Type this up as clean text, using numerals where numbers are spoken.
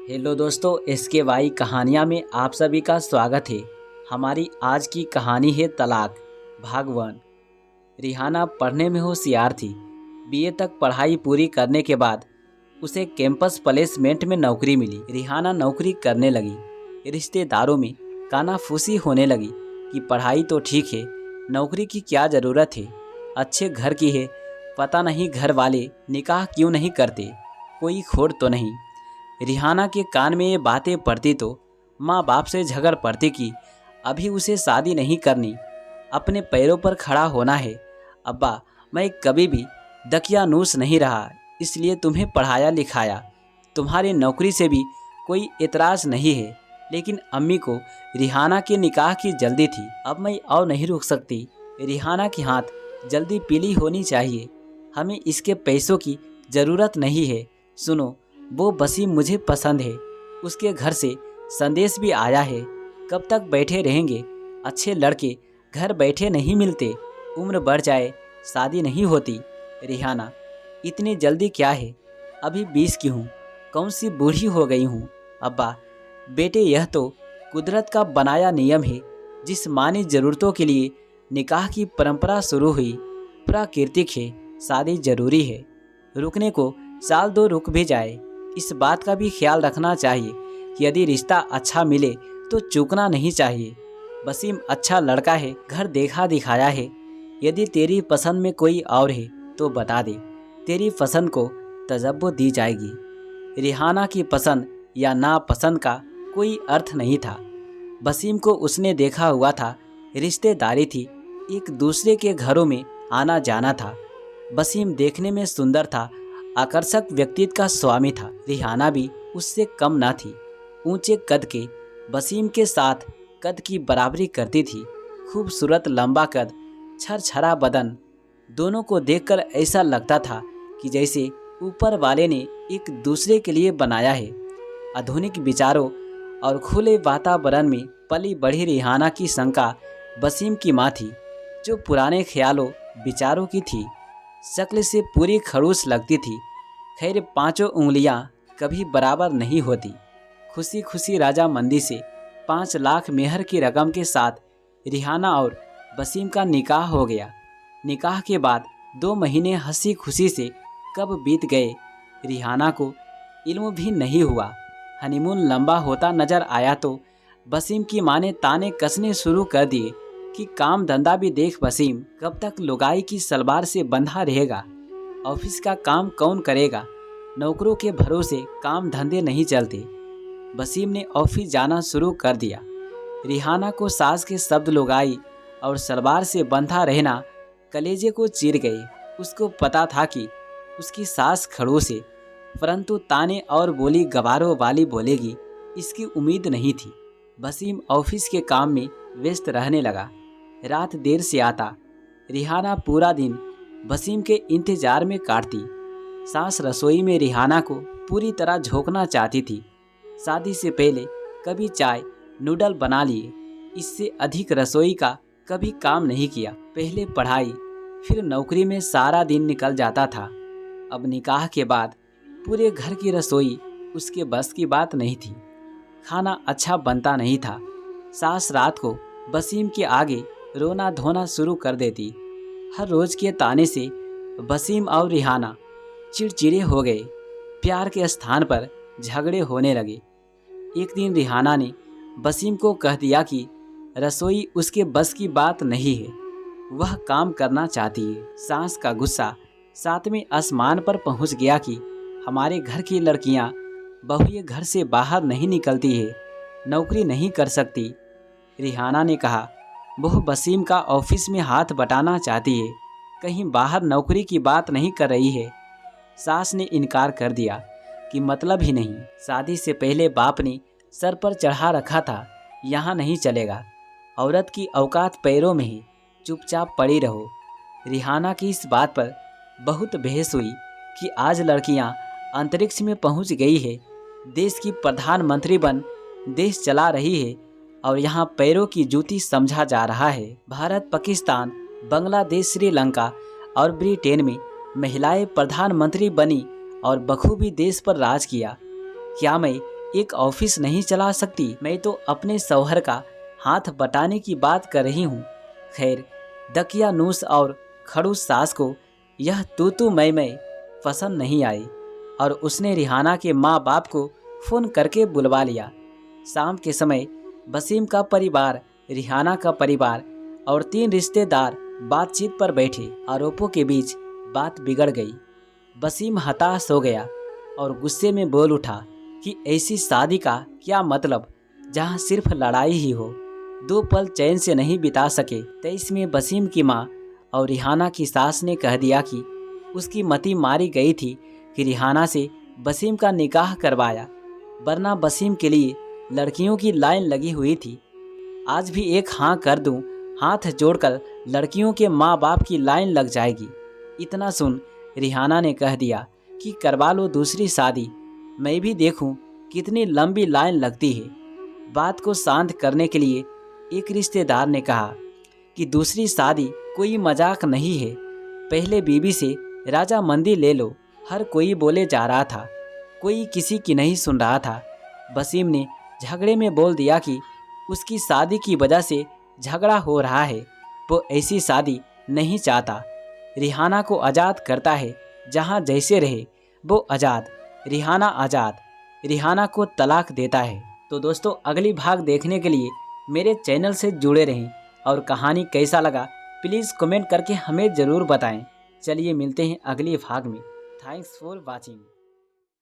Hello दोस्तों, SKY कहानियाँ में आप सभी का स्वागत है। हमारी आज की कहानी है तलाक भाग 1। रिहाना पढ़ने में होशियार थी। BA तक पढ़ाई पूरी करने के बाद उसे कैंपस प्लेसमेंट में नौकरी मिली। रिहाना नौकरी करने लगी। रिश्तेदारों में कानाफूसी होने लगी कि पढ़ाई तो ठीक है, नौकरी की क्या ज़रूरत है, अच्छे घर की है, पता नहीं घर वाले निकाह क्यों नहीं करते, कोई खोट तो नहीं। रिहाना के कान में ये बातें पड़ती तो माँ बाप से झगड़ पड़ती कि अभी उसे शादी नहीं करनी, अपने पैरों पर खड़ा होना है। अब्बा, मैं कभी भी दकियानूस नहीं रहा, इसलिए तुम्हें पढ़ाया लिखाया, तुम्हारी नौकरी से भी कोई एतराज़ नहीं है। लेकिन अम्मी को रिहाना के निकाह की जल्दी थी। अब मैं और नहीं रुक सकती। रिहाना की हाथ जल्दी पीली होनी चाहिए। हमें इसके पैसों की ज़रूरत नहीं है। सुनो, वो वसीम मुझे पसंद है, उसके घर से संदेश भी आया है। कब तक बैठे रहेंगे? अच्छे लड़के घर बैठे नहीं मिलते, उम्र बढ़ जाए शादी नहीं होती। रिहाना, इतनी जल्दी क्या है, अभी 20 की हूँ, कौन सी बूढ़ी हो गई हूँ। अब्बा, बेटे यह तो कुदरत का बनाया नियम है। जिस मानी ज़रूरतों के लिए निकाह की परंपरा शुरू हुई, प्राकृतिक है, शादी जरूरी है। रुकने को साल 2 रुक भी जाए, इस बात का भी ख्याल रखना चाहिए कि यदि रिश्ता अच्छा मिले तो चूकना नहीं चाहिए। वसीम अच्छा लड़का है, घर देखा दिखाया है। यदि तेरी पसंद में कोई और है तो बता दे, तेरी पसंद को तजब्बो दी जाएगी। रिहाना की पसंद या नापसंद का कोई अर्थ नहीं था। वसीम को उसने देखा हुआ था, रिश्तेदारी थी, एक दूसरे के घरों में आना जाना था। वसीम देखने में सुंदर था, आकर्षक व्यक्तित्व का स्वामी था। रिहाना भी उससे कम ना थी। ऊंचे कद के वसीम के साथ कद की बराबरी करती थी। खूबसूरत लंबा कद, छरछरा बदन, दोनों को देखकर ऐसा लगता था कि जैसे ऊपर वाले ने एक दूसरे के लिए बनाया है। आधुनिक विचारों और खुले वातावरण में पली बढ़ी रिहाना की शंका वसीम की माँ थी, जो पुराने ख्यालों विचारों की थी। शक्ल से पूरी खड़ूस लगती थी। खैर, 5 उंगलियां कभी बराबर नहीं होती। खुशी खुशी राजामंदी से 5 लाख मेहर की रकम के साथ रिहाना और वसीम का निकाह हो गया। निकाह के बाद 2 महीने हंसी खुशी से कब बीत गए, रिहाना को इल्म भी नहीं हुआ। हनीमून लंबा होता नजर आया तो वसीम की माँ ने ताने कसने शुरू कर दिए कि काम धंधा भी देख वसीम, कब तक लुगाई की सलवार से बंधा रहेगा, ऑफिस का काम कौन करेगा, नौकरों के भरोसे काम धंधे नहीं चलते। वसीम ने ऑफिस जाना शुरू कर दिया। रिहाना को सास के शब्द लुगाई और सलवार से बंधा रहना कलेजे को चीर गए। उसको पता था कि उसकी सास खड़ूस है, परंतु ताने और बोली गवारों वाली बोलेगी, इसकी उम्मीद नहीं थी। वसीम ऑफिस के काम में व्यस्त रहने लगा। रात देर से आता। रिहाना पूरा दिन वसीम के इंतजार में काटती। सास रसोई में रिहाना को पूरी तरह झोंकना चाहती थी। शादी से पहले कभी चाय नूडल बना लिए, इससे अधिक रसोई का कभी काम नहीं किया। पहले पढ़ाई, फिर नौकरी में सारा दिन निकल जाता था। अब निकाह के बाद पूरे घर की रसोई उसके बस की बात नहीं थी। खाना अच्छा बनता नहीं था। सास रात को वसीम के आगे रोना धोना शुरू कर देती। हर रोज के ताने से वसीम और रिहाना चिड़चिड़े हो गए। प्यार के स्थान पर झगड़े होने लगे। एक दिन रिहाना ने वसीम को कह दिया कि रसोई उसके बस की बात नहीं है, वह काम करना चाहती है। सास का गुस्सा 7वें आसमान पर पहुंच गया कि हमारे घर की लड़कियां बहुएं घर से बाहर नहीं निकलती है, नौकरी नहीं कर सकती। रिहाना ने कहा, वह वसीम का ऑफिस में हाथ बटाना चाहती है, कहीं बाहर नौकरी की बात नहीं कर रही है। सास ने इनकार कर दिया कि मतलब ही नहीं। शादी से पहले बाप ने सर पर चढ़ा रखा था, यहाँ नहीं चलेगा, औरत की औकात पैरों में है, चुपचाप पड़ी रहो। रिहाना की इस बात पर बहुत बहस हुई कि आज लड़कियाँ अंतरिक्ष में पहुँच गई है, देश की प्रधानमंत्री बन देश चला रही है, और यहाँ पैरों की जूती समझा जा रहा है। भारत, पाकिस्तान, बांग्लादेश, श्रीलंका और ब्रिटेन में महिलाएं प्रधानमंत्री बनी और बखूबी देश पर राज किया। क्या मैं एक ऑफिस नहीं चला सकती, मैं तो अपने शौहर का हाथ बटाने की बात कर रही हूँ। खैर, दकियानूस और खड़ूस सास को यह तू मैं पसंद नहीं आई और उसने रिहाना के माँ बाप को फ़ोन करके बुलवा लिया। शाम के समय वसीम का परिवार, रिहाना का परिवार और 3 रिश्तेदार बातचीत पर बैठे। आरोपों के बीच बात बिगड़ गई। वसीम हताश हो गया और गुस्से में बोल उठा कि ऐसी शादी का क्या मतलब जहां सिर्फ लड़ाई ही हो। 2 पल चैन से नहीं बिता सके। 23 में वसीम की माँ और रिहाना की सास ने कह दिया कि उसकी मति मारी गई थी कि रिहाना से वसीम का निकाह करवाया, वरना वसीम के लिए लड़कियों की लाइन लगी हुई थी। आज भी एक हाँ कर दूं, हाथ जोड़कर लड़कियों के माँ बाप की लाइन लग जाएगी। इतना सुन रिहाना ने कह दिया कि करवा लो दूसरी शादी, मैं भी देखूं कितनी लंबी लाइन लगती है। बात को शांत करने के लिए एक रिश्तेदार ने कहा कि दूसरी शादी कोई मजाक नहीं है, पहले बीबी से राजामंदी ले लो। हर कोई बोले जा रहा था, कोई किसी की नहीं सुन रहा था। वसीम ने झगड़े में बोल दिया कि उसकी शादी की वजह से झगड़ा हो रहा है, वो ऐसी शादी नहीं चाहता। रिहाना को आज़ाद करता है, जहाँ जैसे रहे वो आज़ाद, रिहाना आज़ाद। रिहाना को तलाक देता है। तो दोस्तों, अगली भाग देखने के लिए मेरे चैनल से जुड़े रहें और कहानी कैसा लगा प्लीज़ कमेंट करके हमें ज़रूर बताएं। चलिए मिलते हैं अगली भाग में। Thanks for watching.